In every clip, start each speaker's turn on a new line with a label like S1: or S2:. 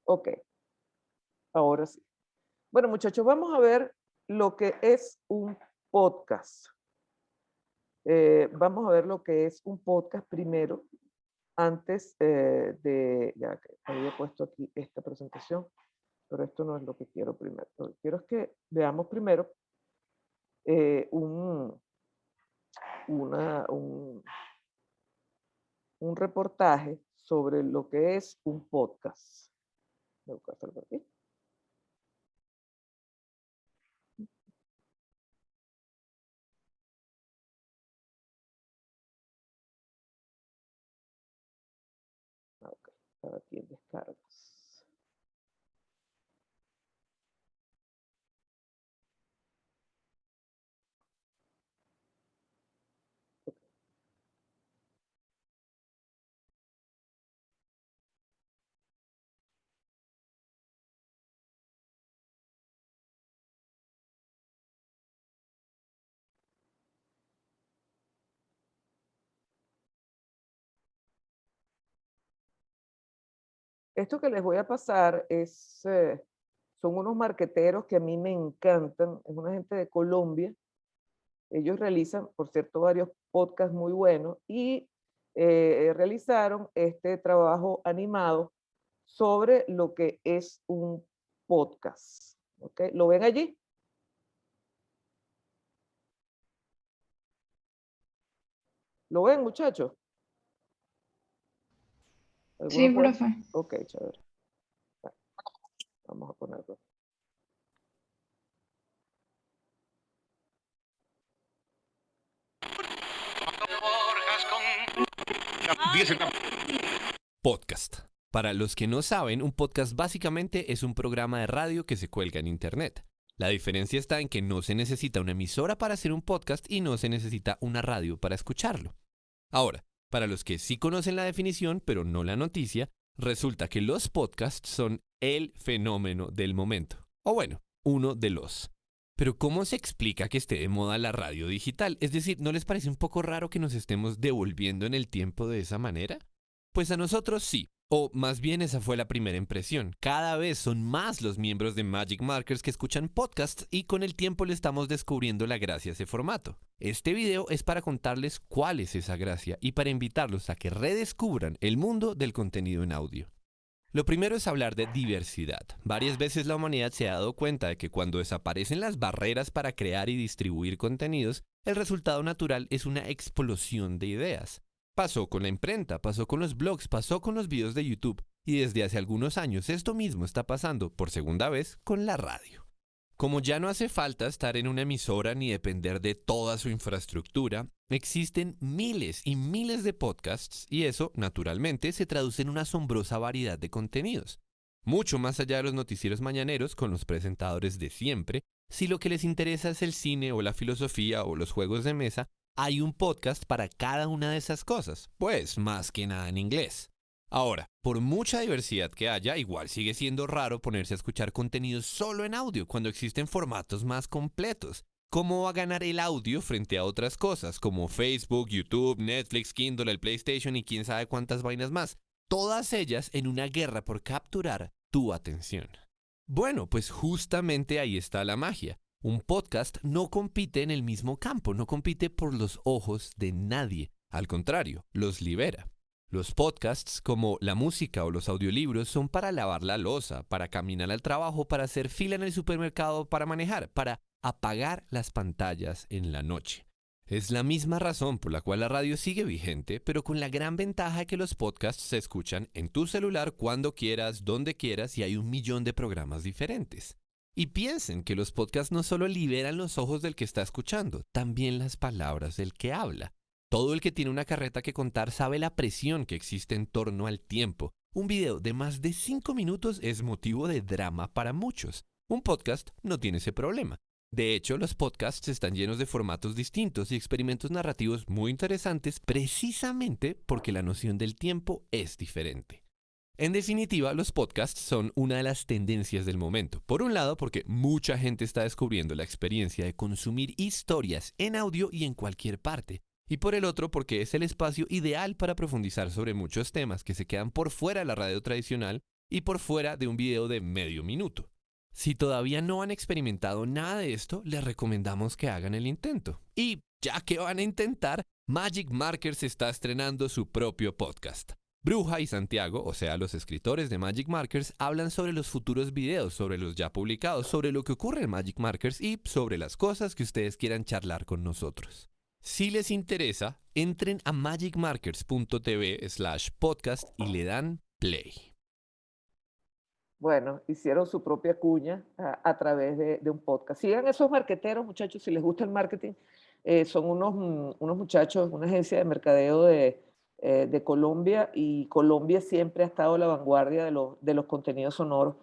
S1: Ok, ahora sí. Bueno, muchachos, vamos a ver lo que es un podcast. Vamos a ver lo que es un podcast primero, antes de, ya que había puesto aquí esta presentación, pero esto no es lo que quiero primero. Lo que quiero es que veamos primero eh, un, un, un reportaje sobre lo que es un podcast. Voy a buscarlo por aquí. Ok, estaba aquí en descargas. Ok. Esto que les voy a pasar son unos marqueteros que a mí me encantan. Es una gente de Colombia. Ellos realizan, por cierto, varios podcasts muy buenos y realizaron este trabajo animado sobre lo que es un podcast. ¿Ok? ¿Lo ven allí? ¿Lo ven, muchachos?
S2: Sí,
S1: ¿Alguno puede?
S2: profe.
S1: Ok, chévere. Bueno, vamos a ponerlo.
S3: Podcast. Para los que no saben, un podcast básicamente es un programa de radio que se cuelga en Internet. La diferencia está en que no se necesita una emisora para hacer un podcast y no se necesita una radio para escucharlo. Ahora, para los que sí conocen la definición, pero no la noticia, resulta que los podcasts son el fenómeno del momento. O bueno, uno de los. Pero ¿cómo se explica que esté de moda la radio digital? Es decir, ¿no les parece un poco raro que nos estemos devolviendo en el tiempo de esa manera? Pues a nosotros sí. O más bien esa fue la primera impresión. Cada vez son más los miembros de Magic Markers que escuchan podcasts y con el tiempo le estamos descubriendo la gracia a ese formato. Este video es para contarles cuál es esa gracia y para invitarlos a que redescubran el mundo del contenido en audio. Lo primero es hablar de diversidad. Varias veces la humanidad se ha dado cuenta de que cuando desaparecen las barreras para crear y distribuir contenidos, el resultado natural es una explosión de ideas. Pasó con la imprenta, pasó con los blogs, pasó con los videos de YouTube y desde hace algunos años esto mismo está pasando por segunda vez con la radio. Como ya no hace falta estar en una emisora ni depender de toda su infraestructura, existen miles y miles de podcasts y eso, naturalmente, se traduce en una asombrosa variedad de contenidos. Mucho más allá de los noticieros mañaneros con los presentadores de siempre, si lo que les interesa es el cine o la filosofía o los juegos de mesa, hay un podcast para cada una de esas cosas, pues más que nada en inglés. Ahora, por mucha diversidad que haya, igual sigue siendo raro ponerse a escuchar contenidos solo en audio cuando existen formatos más completos. ¿Cómo va a ganar el audio frente a otras cosas como Facebook, YouTube, Netflix, Kindle, el PlayStation y quién sabe cuántas vainas más? Todas ellas en una guerra por capturar tu atención. Bueno, pues justamente ahí está la magia. Un podcast no compite en el mismo campo, no compite por los ojos de nadie. Al contrario, los libera. Los podcasts, como la música o los audiolibros, son para lavar la loza, para caminar al trabajo, para hacer fila en el supermercado, para manejar, para apagar las pantallas en la noche. Es la misma razón por la cual la radio sigue vigente, pero con la gran ventaja de que los podcasts se escuchan en tu celular cuando quieras, donde quieras y hay 1 millón de programas diferentes. Y piensen que los podcasts no solo liberan los ojos del que está escuchando, también las palabras del que habla. Todo el que tiene una carreta que contar sabe la presión que existe en torno al tiempo. Un video de más de 5 minutos es motivo de drama para muchos. Un podcast no tiene ese problema. De hecho, los podcasts están llenos de formatos distintos y experimentos narrativos muy interesantes precisamente porque la noción del tiempo es diferente. En definitiva, los podcasts son una de las tendencias del momento. Por un lado, porque mucha gente está descubriendo la experiencia de consumir historias en audio y en cualquier parte. Y por el otro, porque es el espacio ideal para profundizar sobre muchos temas que se quedan por fuera de la radio tradicional, y por fuera de un video de medio minuto. Si todavía no han experimentado nada de esto, les recomendamos que hagan el intento. Y ya que van a intentar, Magic Markers está estrenando su propio podcast. Bruja y Santiago, o sea, los escritores de Magic Markers, hablan sobre los futuros videos, sobre los ya publicados, sobre lo que ocurre en Magic Markers y sobre las cosas que ustedes quieran charlar con nosotros. Si les interesa, entren a magicmarkers.tv/podcast y le dan play.
S1: Bueno, hicieron su propia cuña a través de un podcast. Sigan esos marqueteros, muchachos, si les gusta el marketing. Son unos muchachos, una agencia de mercadeo de Colombia, y Colombia siempre ha estado a la vanguardia de los contenidos sonoros.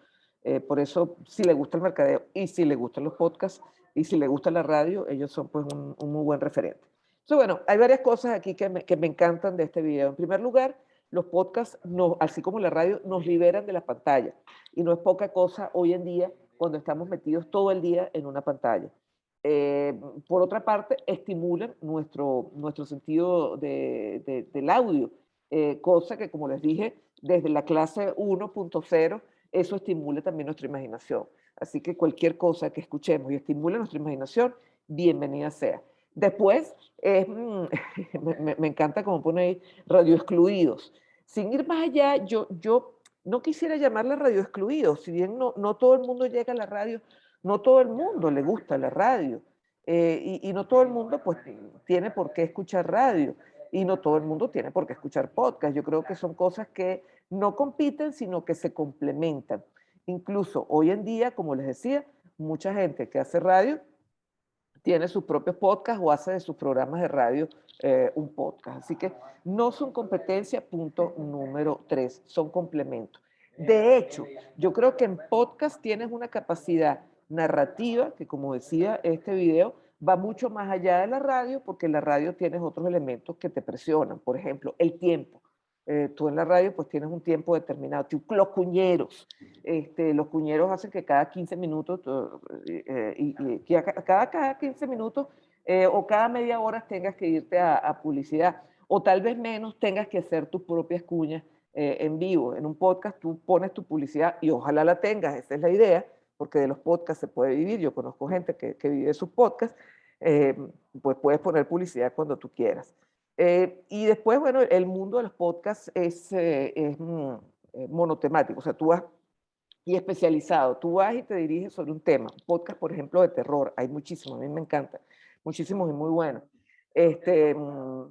S1: Por eso, si les gusta el mercadeo y si les gustan los podcasts y si les gusta la radio, ellos son pues un muy buen referente. Entonces, bueno, hay varias cosas aquí que me encantan de este video. En primer lugar, los podcasts, así como la radio, nos liberan de la pantalla. Y no es poca cosa hoy en día cuando estamos metidos todo el día en una pantalla. Por otra parte, estimulan nuestro sentido del audio, cosa que, como les dije, desde la clase 1.0, eso estimula también nuestra imaginación. Así que cualquier cosa que escuchemos y estimule nuestra imaginación, bienvenida sea. Después, me encanta como pone ahí, radio excluidos. Sin ir más allá, yo no quisiera llamarla radio excluidos, si bien no todo el mundo llega a la radio, no todo el mundo le gusta la radio, y no todo el mundo pues tiene por qué escuchar radio, y no todo el mundo tiene por qué escuchar podcast. Yo creo que son cosas que no compiten, sino que se complementan. Incluso hoy en día, como les decía, mucha gente que hace radio tiene sus propios podcasts o hace de sus programas de radio un podcast. Así que no son competencia, punto número 3, son complementos. De hecho, yo creo que en podcast tienes una capacidad narrativa que, como decía este video, va mucho más allá de la radio, porque en la radio tienes otros elementos que te presionan. Por ejemplo, el tiempo. Tú en la radio pues tienes un tiempo determinado. Los cuñeros. Los cuñeros hacen que cada 15 minutos, y que cada 15 minutos o cada media hora tengas que irte a publicidad, o tal vez menos tengas que hacer tus propias cuñas en vivo. En un podcast tú pones tu publicidad y ojalá la tengas, esa es la idea, porque de los podcasts se puede vivir. Yo conozco gente que vive de sus podcasts. Pues puedes poner publicidad cuando tú quieras. Y después, bueno, el mundo de los podcasts es monotemático, o sea, tú vas y especializado, tú vas y te diriges sobre un tema. Un podcast, por ejemplo, de terror, hay muchísimos, a mí me encanta, muchísimos y muy buenos. Están,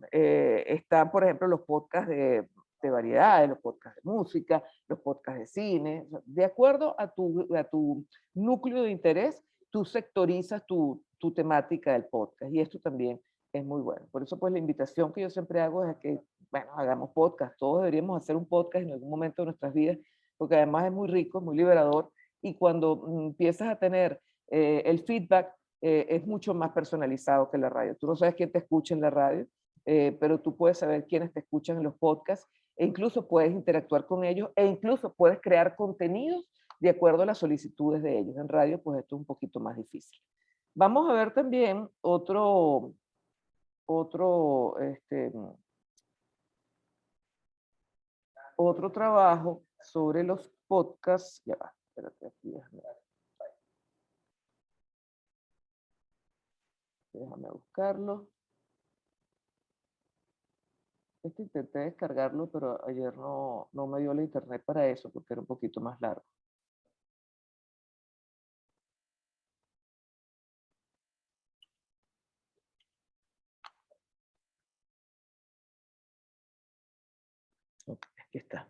S1: por ejemplo, los podcasts de variedades, los podcasts de música, los podcasts de cine. O sea, de acuerdo a tu núcleo de interés, tú sectorizas tu temática del podcast, y esto también es muy bueno. Por eso, pues, la invitación que yo siempre hago es a que, bueno, hagamos podcast. Todos deberíamos hacer un podcast en algún momento de nuestras vidas, porque además es muy rico, es muy liberador, y cuando empiezas a tener el feedback, es mucho más personalizado que la radio. Tú no sabes quién te escucha en la radio, pero tú puedes saber quiénes te escuchan en los podcasts, e incluso puedes interactuar con ellos, e incluso puedes crear contenidos de acuerdo a las solicitudes de ellos. En radio, pues esto es un poquito más difícil. Vamos a ver también otro, otro trabajo sobre los podcasts. Ya va, espérate aquí, déjame buscarlo. Intenté descargarlo, pero ayer no me dio la internet para eso, porque era un poquito más largo. Ok, aquí está.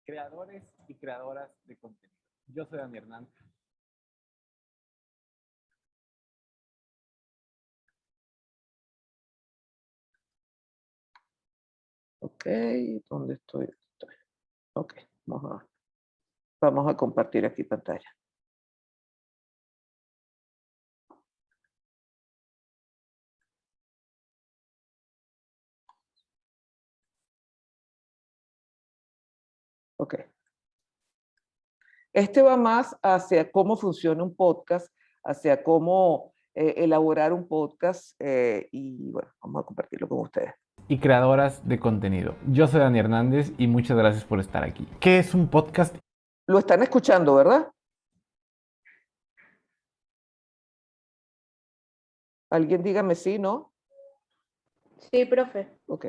S2: Creadores y creadoras de contenido. Yo soy Dani Hernández.
S1: Ok, ¿dónde estoy? Ok, vamos a compartir aquí pantalla. Ok. Este va más hacia cómo funciona un podcast, hacia cómo elaborar un podcast, y bueno, vamos a compartirlo con ustedes.
S4: y creadoras de contenido. Yo soy Dani Hernández y muchas gracias por estar aquí. ¿Qué es un podcast?
S1: Lo están escuchando, ¿verdad? Alguien dígame sí, ¿no?
S5: Sí, profe.
S1: Ok.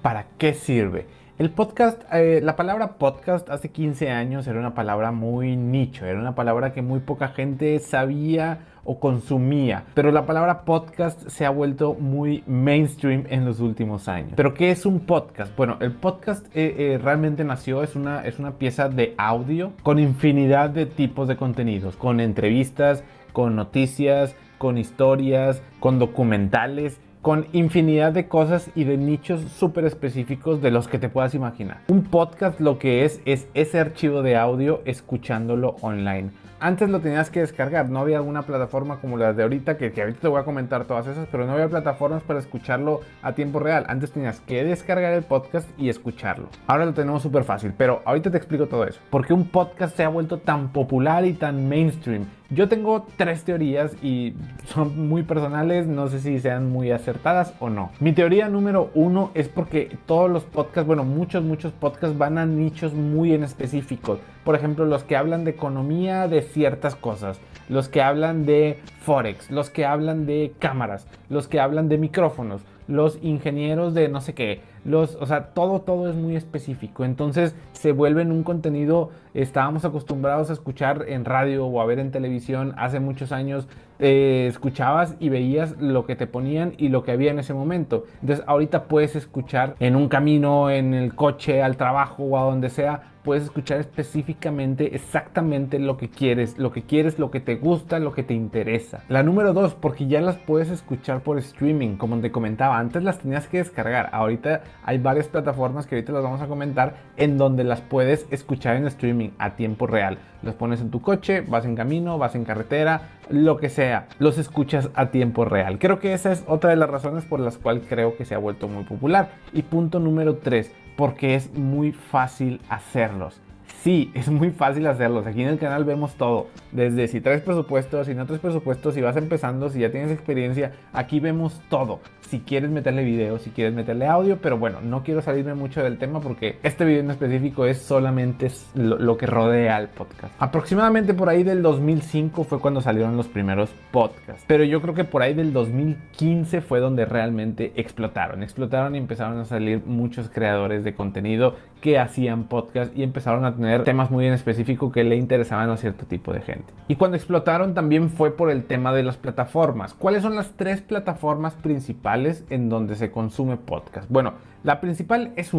S4: ¿Para qué sirve? El podcast, la palabra podcast hace 15 años era una palabra muy nicho, era una palabra que muy poca gente sabía o consumía, pero la palabra podcast se ha vuelto muy mainstream en los últimos años. ¿Pero qué es un podcast? Bueno, el podcast realmente nació, es una pieza de audio con infinidad de tipos de contenidos, con entrevistas, con noticias, con historias, con documentales, con infinidad de cosas y de nichos súper específicos de los que te puedas imaginar. Un podcast lo que es ese archivo de audio escuchándolo online. Antes lo tenías que descargar, no había alguna plataforma como las de ahorita, que ahorita te voy a comentar todas esas, pero no había plataformas para escucharlo a tiempo real. Antes tenías que descargar el podcast y escucharlo. Ahora lo tenemos súper fácil, pero ahorita te explico todo eso. ¿Por qué un podcast se ha vuelto tan popular y tan mainstream? Yo tengo 3 teorías y son muy personales, no sé si sean muy acertadas o no. Mi teoría número 1 es porque todos los podcasts, bueno, muchos podcasts van a nichos muy en específicos. Por ejemplo, los que hablan de economía, de ciertas cosas, los que hablan de Forex, los que hablan de cámaras, los que hablan de micrófonos, los ingenieros de no sé qué, o sea, todo es muy específico. Entonces se vuelven un contenido, estábamos acostumbrados a escuchar en radio o a ver en televisión hace muchos años, escuchabas y veías lo que te ponían y lo que había en ese momento. Entonces ahorita puedes escuchar en un camino, en el coche, al trabajo o a donde sea, puedes escuchar específicamente, exactamente lo que quieres, lo que te gusta, lo que te interesa. La número 2, porque ya las puedes escuchar por streaming, como te comentaba, antes las tenías que descargar, ahorita hay varias plataformas que ahorita las vamos a comentar, en donde las puedes escuchar en streaming a tiempo real. Los pones en tu coche, vas en camino, vas en carretera, lo que sea, los escuchas a tiempo real. Creo que esa es otra de las razones por las cuales creo que se ha vuelto muy popular. Y punto número 3, porque es muy fácil hacerlos. Sí, es muy fácil hacerlos. Aquí en el canal vemos todo. Desde si traes presupuesto, si no traes presupuesto, si vas empezando, si ya tienes experiencia. Aquí vemos todo. Si quieres meterle video, si quieres meterle audio. Pero bueno, no quiero salirme mucho del tema porque este video en específico es solamente lo que rodea al podcast. Aproximadamente por ahí del 2005 fue cuando salieron los primeros podcasts. Pero yo creo que por ahí del 2015 fue donde realmente explotaron. Explotaron y empezaron a salir muchos creadores de contenido que hacían podcast y empezaron a tener temas muy en específico que le interesaban a cierto tipo de gente. Y cuando explotaron también fue por el tema de las plataformas. ¿Cuáles son las 3 plataformas principales en donde se consume podcast? Bueno, la principal es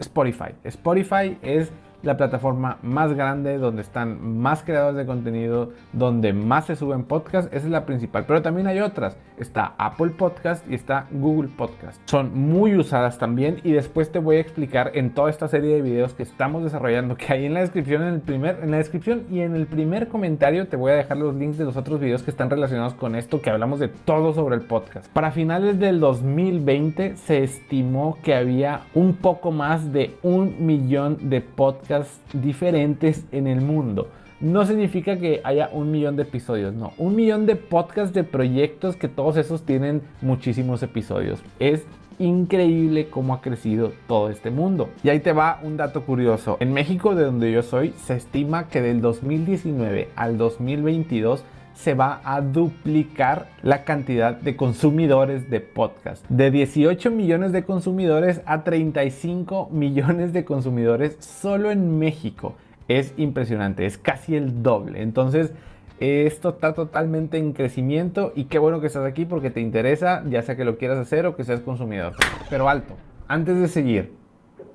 S4: Spotify. Spotify es la plataforma más grande, donde están más creadores de contenido, donde más se suben podcasts. Esa es la principal, pero también hay otras. Está Apple Podcast y está Google Podcast. Son muy usadas también y después te voy a explicar en toda esta serie de videos que estamos desarrollando, que hay en la descripción, en la descripción y en el primer comentario te voy a dejar los links de los otros videos que están relacionados con esto, que hablamos de todo sobre el podcast. Para finales del 2020 se estimó que había un poco más de 1 millón de podcasts diferentes en el mundo. No significa que haya 1 millón de episodios, no, 1 millón de podcasts, de proyectos, que todos esos tienen muchísimos episodios. Es increíble cómo ha crecido todo este mundo. Y ahí te va un dato curioso. En México, de donde yo soy, se estima que del 2019 al 2022 se va a duplicar la cantidad de consumidores de podcast. De 18 millones de consumidores a 35 millones de consumidores solo en México. Es impresionante, es casi el doble. Entonces, esto está totalmente en crecimiento y qué bueno que estás aquí porque te interesa, ya sea que lo quieras hacer o que seas consumidor. Pero alto, antes de seguir,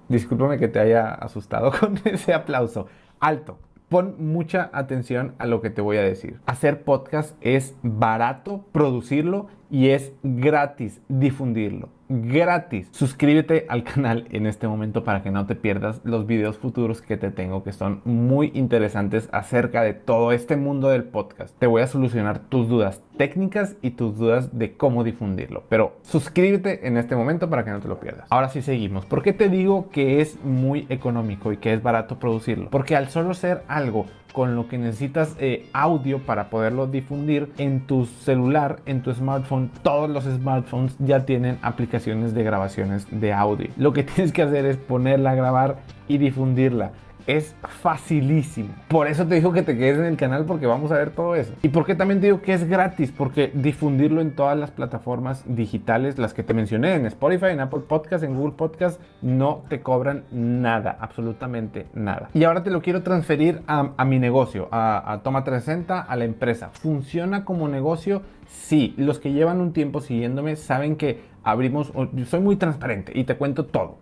S4: discúlpame que te haya asustado con ese aplauso. Alto. Pon mucha atención a lo que te voy a decir. Hacer podcast es barato producirlo y es gratis difundirlo. Gratis. Suscríbete al canal en este momento para que no te pierdas los videos futuros que te tengo, que son muy interesantes acerca de todo este mundo del podcast. Te voy a solucionar tus dudas técnicas y tus dudas de cómo difundirlo. Pero suscríbete en este momento para que no te lo pierdas. Ahora sí seguimos. ¿Por qué te digo que es muy económico y que es barato producirlo? Porque al solo ser algo con lo que necesitas audio para poderlo difundir en tu celular, en tu smartphone. Todos los smartphones ya tienen aplicaciones de grabaciones de audio. Lo que tienes que hacer es ponerla a grabar y difundirla. Es facilísimo. Por eso te digo que te quedes en el canal, porque vamos a ver todo eso. Y porque también te digo que es gratis, porque difundirlo en todas las plataformas digitales, las que te mencioné, en Spotify, en Apple Podcast, en Google Podcast, no te cobran nada, absolutamente nada. Y ahora te lo quiero transferir a mi negocio, a Toma 360, a la empresa. ¿Funciona como negocio? Sí. Los que llevan un tiempo siguiéndome saben que abrimos, yo soy muy transparente y te cuento todo,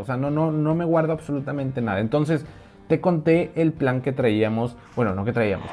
S4: o sea, no me guardo absolutamente nada. Entonces, te conté el plan que traíamos, bueno, no que traíamos,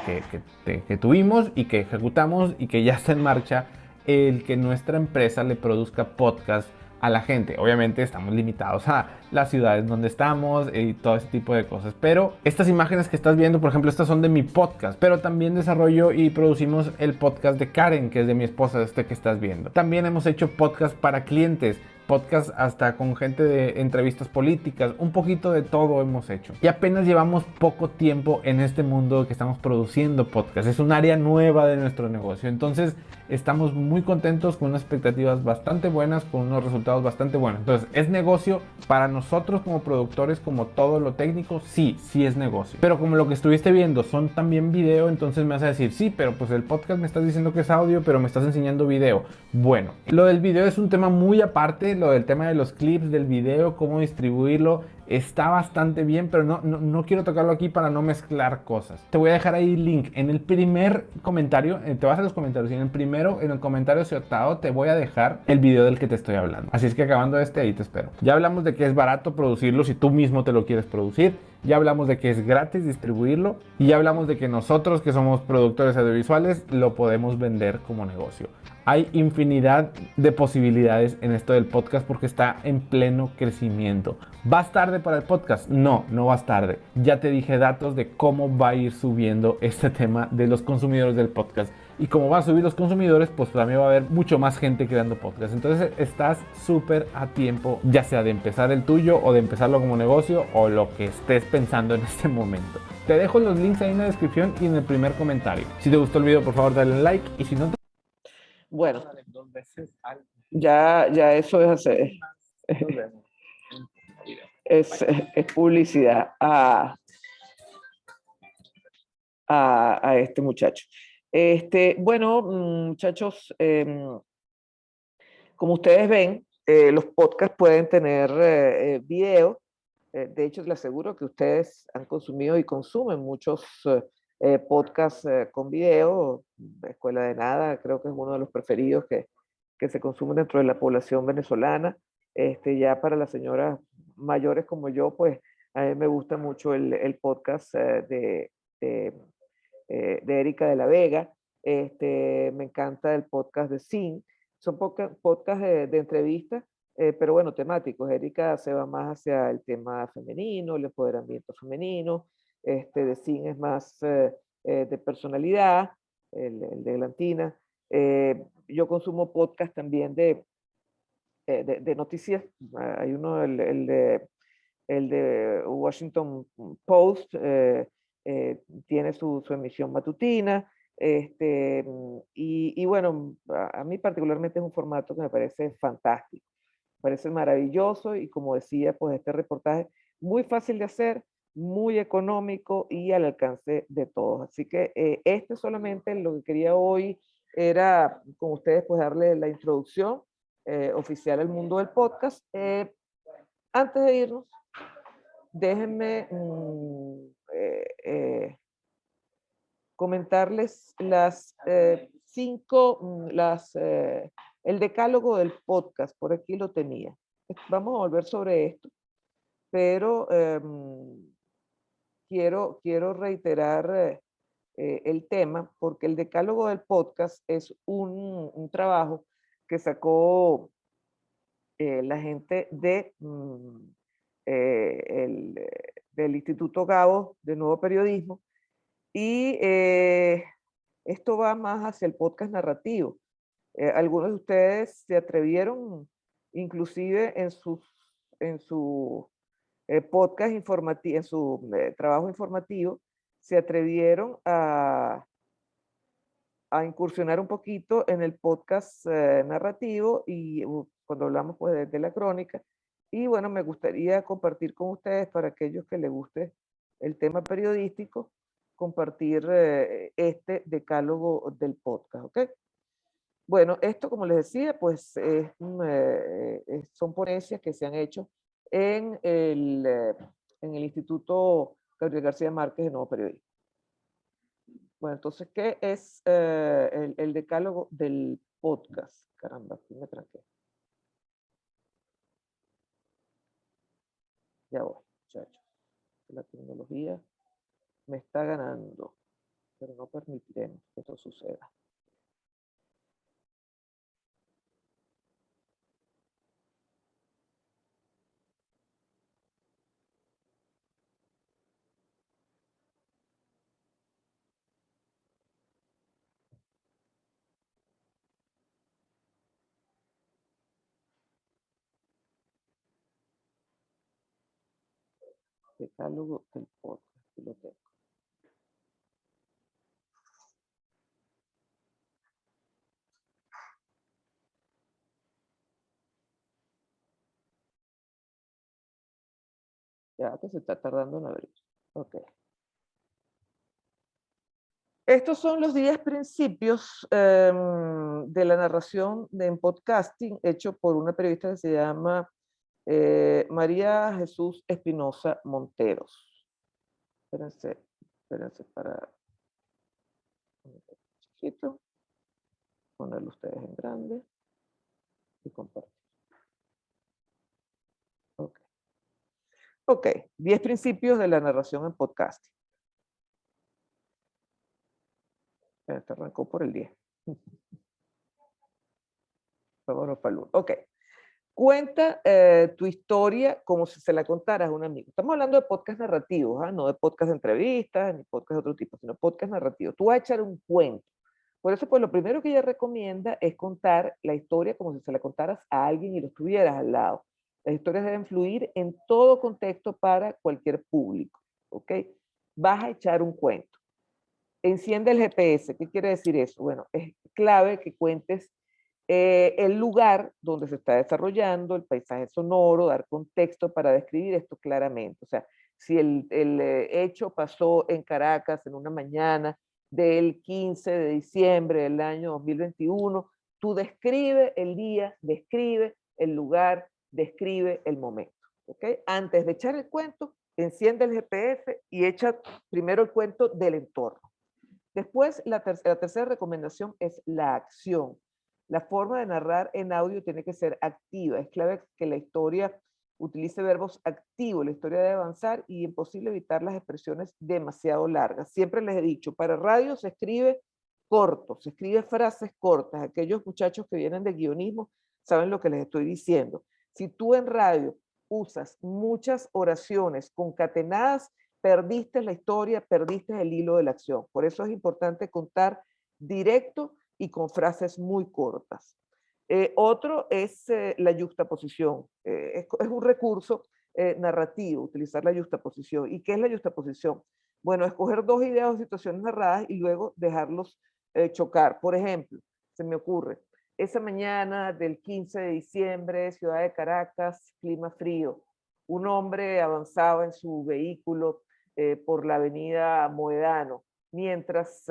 S4: que tuvimos y que ejecutamos y que ya está en marcha, el que nuestra empresa le produzca podcast a la gente. Obviamente estamos limitados a las ciudades donde estamos y todo ese tipo de cosas, pero estas imágenes que estás viendo, por ejemplo, estas son de mi podcast, pero también desarrollo y producimos el podcast de Karen, que es de mi esposa, este que estás viendo. También hemos hecho podcast para clientes, podcast hasta con gente de entrevistas políticas, un poquito de todo hemos hecho. Y apenas llevamos poco tiempo en este mundo que estamos produciendo podcast. Es un área nueva de nuestro negocio. Entonces estamos muy contentos, con unas expectativas bastante buenas, con unos resultados bastante buenos. Entonces, ¿es negocio para nosotros como productores, como todo lo técnico? Sí es negocio. Pero como lo que estuviste viendo son también video, entonces me vas a decir, sí, pero pues el podcast me estás diciendo que es audio, pero me estás enseñando video. Bueno, lo del video es un tema muy aparte. Lo del tema de los clips del video, cómo distribuirlo, está bastante bien, pero no quiero tocarlo aquí para no mezclar cosas. Te voy a dejar ahí el link en el primer comentario, te vas a los comentarios y en el comentario acertado te voy a dejar el video del que te estoy hablando. Así es que acabando ahí te espero. Ya hablamos de que es barato producirlo si tú mismo te lo quieres producir. Ya hablamos de que es gratis distribuirlo y ya hablamos de que nosotros, que somos productores audiovisuales, lo podemos vender como negocio. Hay infinidad de posibilidades en esto del podcast porque está en pleno crecimiento. ¿Vas tarde para el podcast? No vas tarde. Ya te dije datos de cómo va a ir subiendo este tema de los consumidores del podcast. Y como va a subir los consumidores, pues también va a haber mucho más gente creando podcast. Entonces estás súper a tiempo, ya sea de empezar el tuyo o de empezarlo como negocio o lo que estés pensando en este momento. Te dejo los links ahí en la descripción y en el primer comentario. Si te gustó el video, por favor dale like, y si no te...
S1: Bueno,
S2: Dale 2 veces al
S1: ya eso es hacer,
S2: Nos vemos en el video.
S1: es publicidad a este muchacho. Bueno, muchachos, como ustedes ven, los podcasts pueden tener video. De hecho, les aseguro que ustedes han consumido y consumen muchos podcasts con video. Escuela de Nada creo que es uno de los preferidos que se consumen dentro de la población venezolana. Ya para las señoras mayores como yo, pues a mí me gusta mucho el podcast de Erika de la Vega. Me encanta el podcast de Sin. Son podcasts de entrevistas, pero bueno, temáticos. Erika se va más hacia el tema femenino, el empoderamiento femenino. De Sin es más de personalidad, el de Glantina. Yo consumo podcast también de noticias. Hay uno, el de Washington Post, tiene su emisión matutina. Y bueno, a mí particularmente es un formato que me parece fantástico, me parece maravilloso y como decía, pues este reportaje muy fácil de hacer, muy económico y al alcance de todos. Así que solamente lo que quería hoy era con ustedes pues darle la introducción oficial al mundo del podcast. Antes de irnos, déjenme comentarles el decálogo del podcast. Por aquí lo tenía. Vamos a volver sobre esto, pero quiero reiterar el tema porque el decálogo del podcast es un trabajo que sacó la gente del Instituto Gabo de Nuevo Periodismo, y esto va más hacia el podcast narrativo. Algunos de ustedes se atrevieron, inclusive en su podcast informativo, en su trabajo informativo, se atrevieron a incursionar un poquito en el podcast narrativo y cuando hablamos pues de la crónica. Y bueno, me gustaría compartir con ustedes, para aquellos que les guste el tema periodístico, compartir este decálogo del podcast, ¿ok? Bueno, esto, como les decía, pues son ponencias que se han hecho en el Instituto Gabriel García Márquez de Nuevo Periodismo. Bueno, entonces, ¿qué es el decálogo del podcast? Caramba, aquí me tranqué. Ya voy, muchachos. La tecnología me está ganando, pero no permitiremos que esto suceda. Decálogo del podcast, aquí lo tengo. Ya que se está tardando en abrir. Ok. Estos son los 10 principios de la narración en podcasting hecho por una periodista que se llama María Jesús Espinosa Monteros. Espérense para chiquito, ponerlo ustedes en grande y compartir. Ok. Ok, 10 principios de la narración en podcasting. Este arrancó por el 10. Vámonos para el 1. Ok. Cuenta tu historia como si se la contaras a un amigo. Estamos hablando de podcast narrativos, no de podcast de entrevistas, ni podcast de otro tipo, sino podcast narrativos. Tú vas a echar un cuento. Por eso, pues lo primero que ella recomienda es contar la historia como si se la contaras a alguien y lo estuvieras al lado. Las historias deben fluir en todo contexto para cualquier público, ¿ok? Vas a echar un cuento. Enciende el GPS. ¿Qué quiere decir eso? Bueno, es clave que cuentes el lugar donde se está desarrollando, el paisaje sonoro, dar contexto para describir esto claramente. O sea, si el hecho pasó en Caracas en una mañana del 15 de diciembre del año 2021, tú describe el día, describe el lugar, describe el momento. ¿Ok? Antes de echar el cuento, enciende el GPS y echa primero el cuento del entorno. Después, la tercera recomendación es la acción. La forma de narrar en audio tiene que ser activa. Es clave que la historia utilice verbos activos. La historia debe avanzar y es imposible evitar las expresiones demasiado largas. Siempre les he dicho, para radio se escribe corto, se escribe frases cortas. Aquellos muchachos que vienen de guionismo saben lo que les estoy diciendo. Si tú en radio usas muchas oraciones concatenadas, perdiste la historia, perdiste el hilo de la acción. Por eso es importante contar directo y con frases muy cortas. Otro es la yuxtaposición. Es un recurso narrativo, utilizar la yuxtaposición. ¿Y qué es la yuxtaposición? Bueno, escoger dos ideas o situaciones narradas y luego dejarlos chocar. Por ejemplo, se me ocurre, esa mañana del 15 de diciembre, ciudad de Caracas, clima frío. Un hombre avanzaba en su vehículo por la avenida Moedano, mientras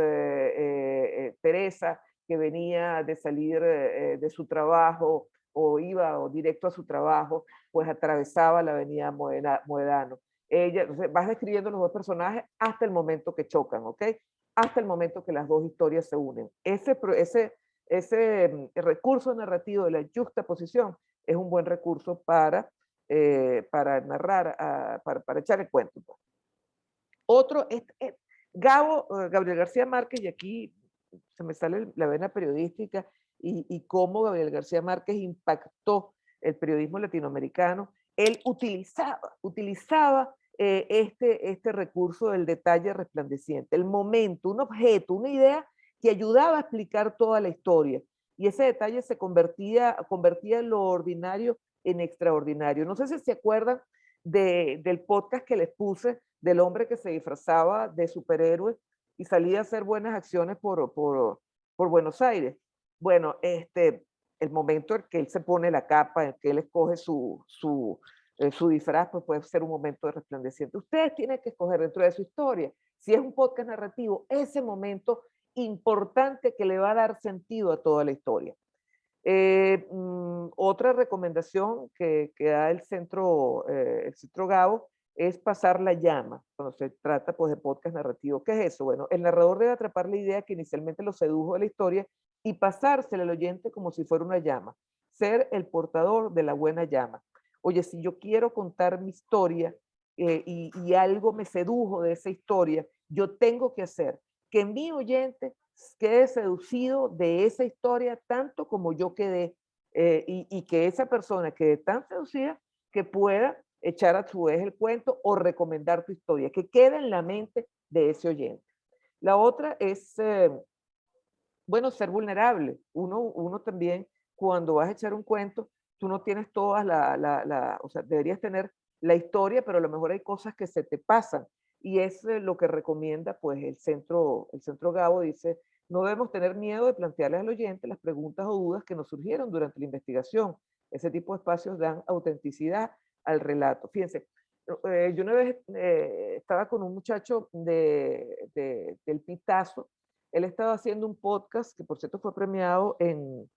S1: Teresa, que venía de salir de su trabajo o iba o directo a su trabajo, pues atravesaba la avenida Moedano. Ella, entonces vas describiendo los dos personajes hasta el momento que chocan, ¿ok? Hasta el momento que las dos historias se unen. Ese recurso narrativo de la juxtaposición es un buen recurso para narrar, para echar el cuento. Otro es Gabriel García Márquez, y aquí se me sale la vena periodística y cómo Gabriel García Márquez impactó el periodismo latinoamericano. Él utilizaba este recurso del detalle resplandeciente, el momento, un objeto, una idea que ayudaba a explicar toda la historia. Y ese detalle se convertía lo ordinario en extraordinario. No sé si se acuerdan del podcast que les puse del hombre que se disfrazaba de superhéroe y salía a hacer buenas acciones por Buenos Aires. Bueno, el momento en que él se pone la capa, en que él escoge su disfraz, pues puede ser un momento de resplandeciente. Ustedes tienen que escoger dentro de su historia, si es un podcast narrativo, ese momento importante que le va a dar sentido a toda la historia. Otra recomendación que da el centro Gabo es pasar la llama, cuando se trata pues, de podcast narrativo. ¿Qué es eso? Bueno, el narrador debe atrapar la idea que inicialmente lo sedujo de la historia y pasársela al oyente como si fuera una llama, ser el portador de la buena llama. Oye, si yo quiero contar mi historia y algo me sedujo de esa historia, yo tengo que hacer que mi oyente quede seducido de esa historia tanto como yo quedé y que esa persona quede tan seducida que pueda echar a su vez el cuento o recomendar tu historia, que quede en la mente de ese oyente. La otra es, bueno, ser vulnerable. Uno también, cuando vas a echar un cuento, tú no tienes todas o sea, deberías tener la historia, pero a lo mejor hay cosas que se te pasan. Y es lo que recomienda pues el centro Gabo, dice, no debemos tener miedo de plantearles al oyente las preguntas o dudas que nos surgieron durante la investigación. Ese tipo de espacios dan autenticidad al relato. Fíjense, yo una vez estaba con un muchacho del Pitazo. Él estaba haciendo un podcast que por cierto fue premiado en,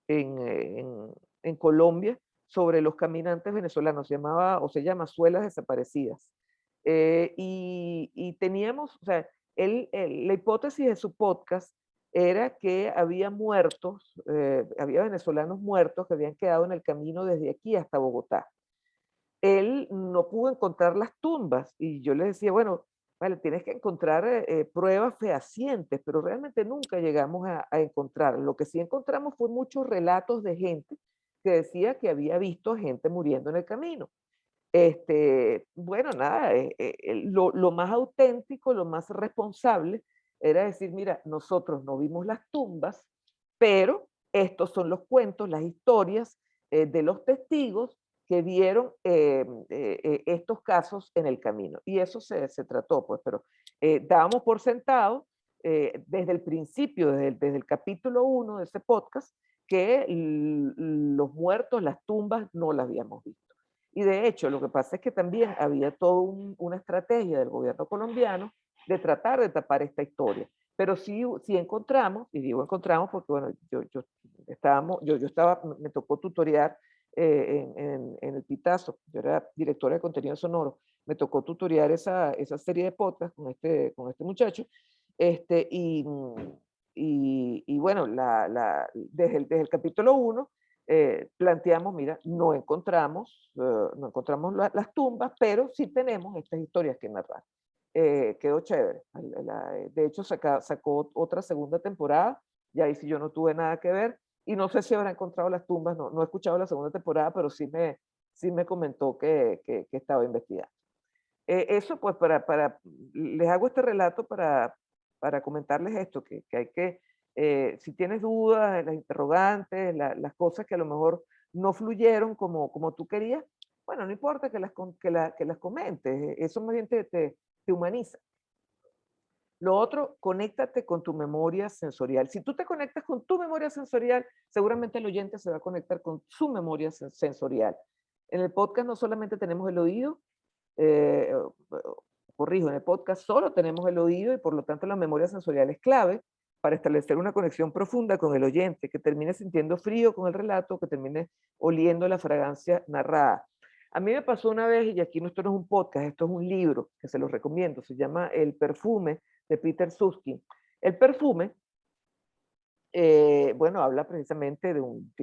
S1: eh, en, en Colombia sobre los caminantes venezolanos, se llama Suelas Desaparecidas. Y teníamos, o sea, la hipótesis de su podcast era que había muertos, había venezolanos muertos que habían quedado en el camino desde aquí hasta Bogotá. Él no pudo encontrar las tumbas y yo le decía, bueno, vale, tienes que encontrar pruebas fehacientes, pero realmente nunca llegamos a encontrar. Lo que sí encontramos fue muchos relatos de gente que decía que había visto gente muriendo en el camino. Bueno, nada, lo más auténtico, lo más responsable era decir, mira, nosotros no vimos las tumbas, pero estos son los cuentos, las historias de los testigos que vieron estos casos en el camino. Y eso se trató, pues, pero dábamos por sentado desde el principio, desde el capítulo 1 de ese podcast, que los muertos, las tumbas, no las habíamos visto. Y de hecho, lo que pasa es que también había toda una estrategia del gobierno colombiano de tratar de tapar esta historia. Pero sí encontramos, y digo encontramos porque, bueno, yo estaba, me tocó tutoriar en el Pitazo, yo era directora de contenido sonoro, me tocó tutoriar esa serie de podcasts con este muchacho, y bueno, desde el capítulo 1 planteamos, mira, no encontramos las tumbas, pero sí tenemos estas historias que narrar. Quedó chévere. De hecho, sacó otra segunda temporada, y ahí sí yo no tuve nada que ver, y no sé si habrá encontrado las tumbas, no he escuchado la segunda temporada, pero sí me comentó que estaba investigando. Eso pues les hago este relato para comentarles esto, que hay que, si tienes dudas, las interrogantes, las cosas que a lo mejor no fluyeron como tú querías, bueno, no importa que las comentes, eso más bien te humaniza. Lo otro, conéctate con tu memoria sensorial. Si tú te conectas con tu memoria sensorial, seguramente el oyente se va a conectar con su memoria sensorial. En el podcast no solamente tenemos el oído, eh, corrijo, en el podcast solo tenemos el oído y por lo tanto la memoria sensorial es clave para establecer una conexión profunda con el oyente, que termine sintiendo frío con el relato, que termine oliendo la fragancia narrada. A mí me pasó una vez, y aquí esto no es un podcast, esto es un libro que se los recomiendo, se llama El perfume de Peter Susskind. El perfume, bueno, habla precisamente de un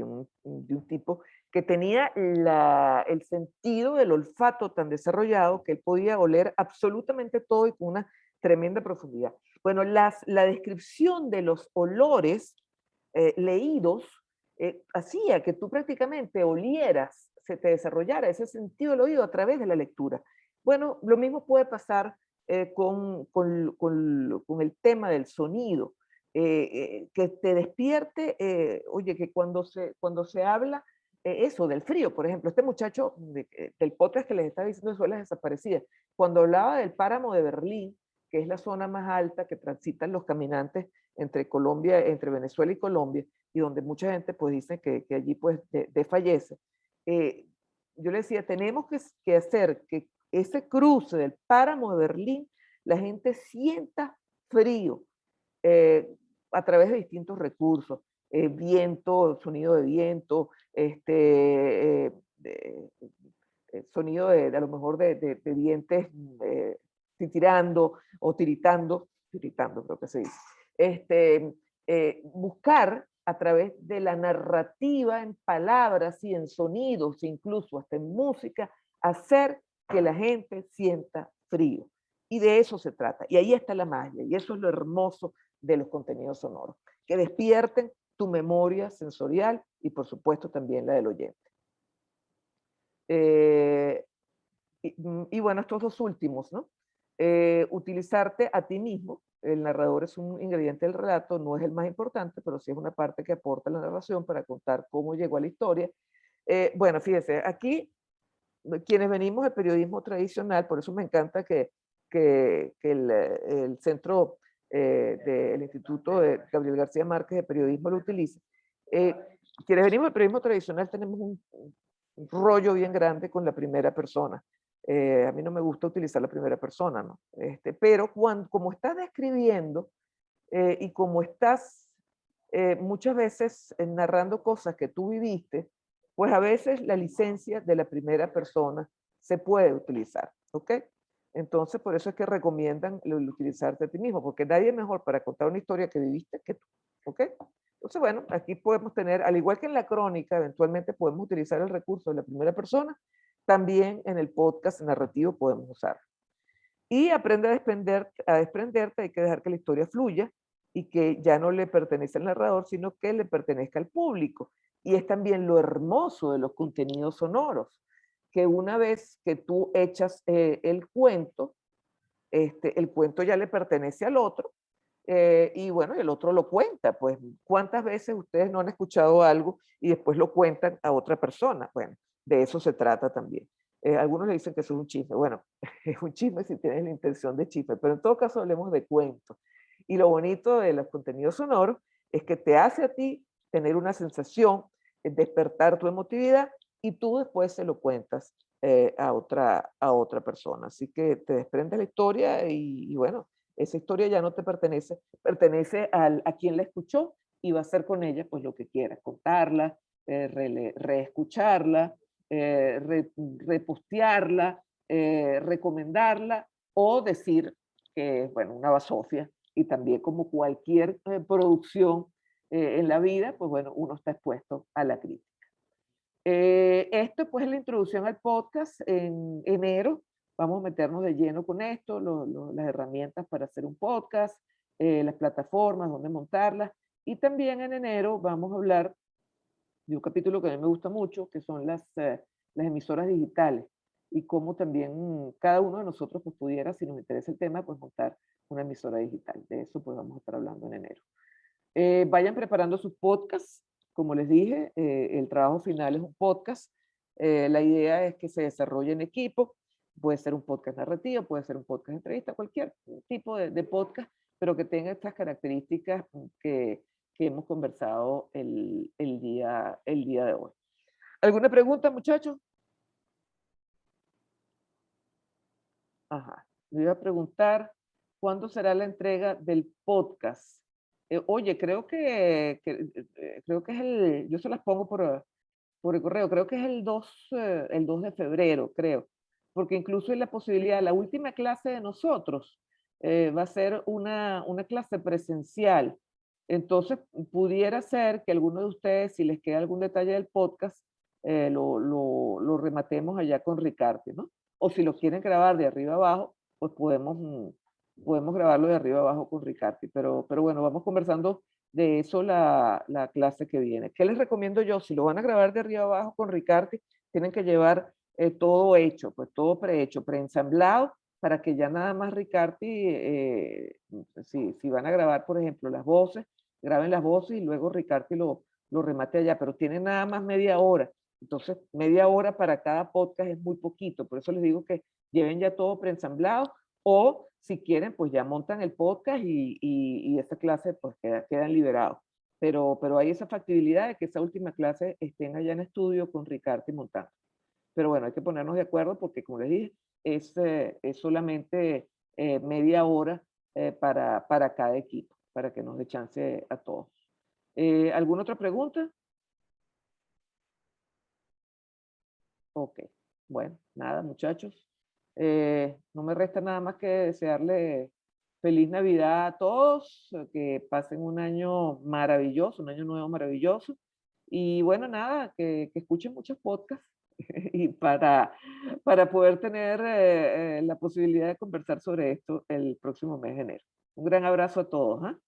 S1: tipo que tenía el sentido del olfato tan desarrollado que él podía oler absolutamente todo y con una tremenda profundidad. Bueno, la descripción de los olores leídos hacía que tú prácticamente olieras, se te desarrollara ese sentido del oído a través de la lectura. Bueno, lo mismo puede pasar con el tema del sonido. Que te despierte, oye, que cuando se habla eso del frío. Por ejemplo, este muchacho del podcast que les estaba diciendo de Suelas Desaparecidas, cuando hablaba del páramo de Berlín, que es la zona más alta que transitan los caminantes entre Colombia, entre Venezuela y Colombia, y donde mucha gente pues dice que allí pues desfallece. Yo le decía, tenemos que hacer que ese cruce del páramo de Berlín, la gente sienta frío a través de distintos recursos, viento, sonido de viento, sonido de a lo mejor de dientes titirando o tiritando creo que se dice. Buscar a través de la narrativa en palabras y en sonidos, incluso hasta en música, hacer que la gente sienta frío. Y de eso se trata. Y ahí está la magia. Y eso es lo hermoso de los contenidos sonoros. Que despierten tu memoria sensorial y por supuesto también la del oyente. Y bueno, estos dos últimos, ¿no? Utilizarte a ti mismo. El narrador es un ingrediente del relato, no es el más importante, pero sí es una parte que aporta la narración para contar cómo llegó a la historia. Bueno, fíjese, aquí quienes venimos del periodismo tradicional, por eso me encanta que el centro del Instituto de Gabriel García Márquez de Periodismo lo utilice. Quienes venimos del periodismo tradicional tenemos un rollo bien grande con la primera persona. A mí no me gusta utilizar la primera persona, ¿no? Pero como estás describiendo y como estás muchas veces narrando cosas que tú viviste, pues a veces la licencia de la primera persona se puede utilizar, ¿ok? Entonces, por eso es que recomiendan el utilizarte a ti mismo, porque nadie es mejor para contar una historia que viviste que tú, ¿ok? Entonces, bueno, aquí podemos tener, al igual que en la crónica, eventualmente podemos utilizar el recurso de la primera persona, también en el podcast narrativo podemos usarlo. Y aprende a desprenderte, hay que dejar que la historia fluya y que ya no le pertenece al narrador, sino que le pertenezca al público. Y es también lo hermoso de los contenidos sonoros, que una vez que tú echas el cuento ya le pertenece al otro, y bueno, el otro lo cuenta. Pues, ¿cuántas veces ustedes no han escuchado algo y después lo cuentan a otra persona? Bueno, de eso se trata también. Algunos le dicen que eso es un chisme. Bueno, es un chisme si tienes la intención de chisme, pero en todo caso hablemos de cuentos. Y lo bonito de los contenidos sonoros es que te hace a ti tener una sensación, despertar tu emotividad y tú después se lo cuentas a otra persona. Así que te desprende la historia y bueno, esa historia ya no te pertenece, pertenece a quien la escuchó y va a hacer con ella pues lo que quiera, contarla, reescucharla, repostearla, recomendarla o decir que es bueno, una basofia. Y también como cualquier producción en la vida, pues bueno, uno está expuesto a la crítica. Esto pues es la introducción al podcast. En enero vamos a meternos de lleno con esto, las herramientas para hacer un podcast, las plataformas, dónde montarlas. Y también en enero vamos a hablar de un capítulo que a mí me gusta mucho, que son las emisoras digitales y cómo también cada uno de nosotros pues, pudiera, si nos interesa el tema, pues montar una emisora digital. De eso pues vamos a estar hablando en enero. Vayan preparando sus podcasts. Como les dije, el trabajo final es un podcast. La idea es que se desarrolle en equipo. Puede ser un podcast narrativo, puede ser un podcast de entrevista, cualquier tipo de podcast, pero que tenga estas características que hemos conversado el día de hoy. ¿Alguna pregunta, muchachos? Ajá. Me iba a preguntar, ¿cuándo será la entrega del podcast? Oye, creo que es yo se las pongo por el correo, creo que es el 2 de febrero, creo, porque incluso hay la posibilidad, la última clase de nosotros va a ser una clase presencial. Entonces, pudiera ser que alguno de ustedes, si les queda algún detalle del podcast, lo rematemos allá con Ricardo, ¿no? O si lo quieren grabar de arriba abajo, pues podemos grabarlo de arriba abajo con Ricardo. Pero bueno, vamos conversando de eso la clase que viene. ¿Qué les recomiendo yo? Si lo van a grabar de arriba abajo con Ricardo, tienen que llevar todo hecho, pues todo prehecho, preensamblado, para que ya nada más Ricardo, si van a grabar, por ejemplo, las voces, graben las voces y luego Ricardo lo remate allá, pero tienen nada más media hora. Entonces, media hora para cada podcast es muy poquito. Por eso les digo que lleven ya todo preensamblado o si quieren, pues ya montan el podcast y esa clase pues quedan liberados. Pero hay esa factibilidad de que esa última clase estén allá en estudio con Ricardo y montando. Pero bueno, hay que ponernos de acuerdo porque, como les dije, es solamente media hora para cada equipo, para que nos dé chance a todos. ¿Alguna otra pregunta? Ok, bueno, nada, muchachos. No me resta nada más que desearle feliz Navidad a todos, que pasen un año maravilloso, un año nuevo maravilloso. Y bueno, nada, que escuchen muchos podcasts y para poder tener la posibilidad de conversar sobre esto el próximo mes de enero. Un gran abrazo a todos. ¿Ah?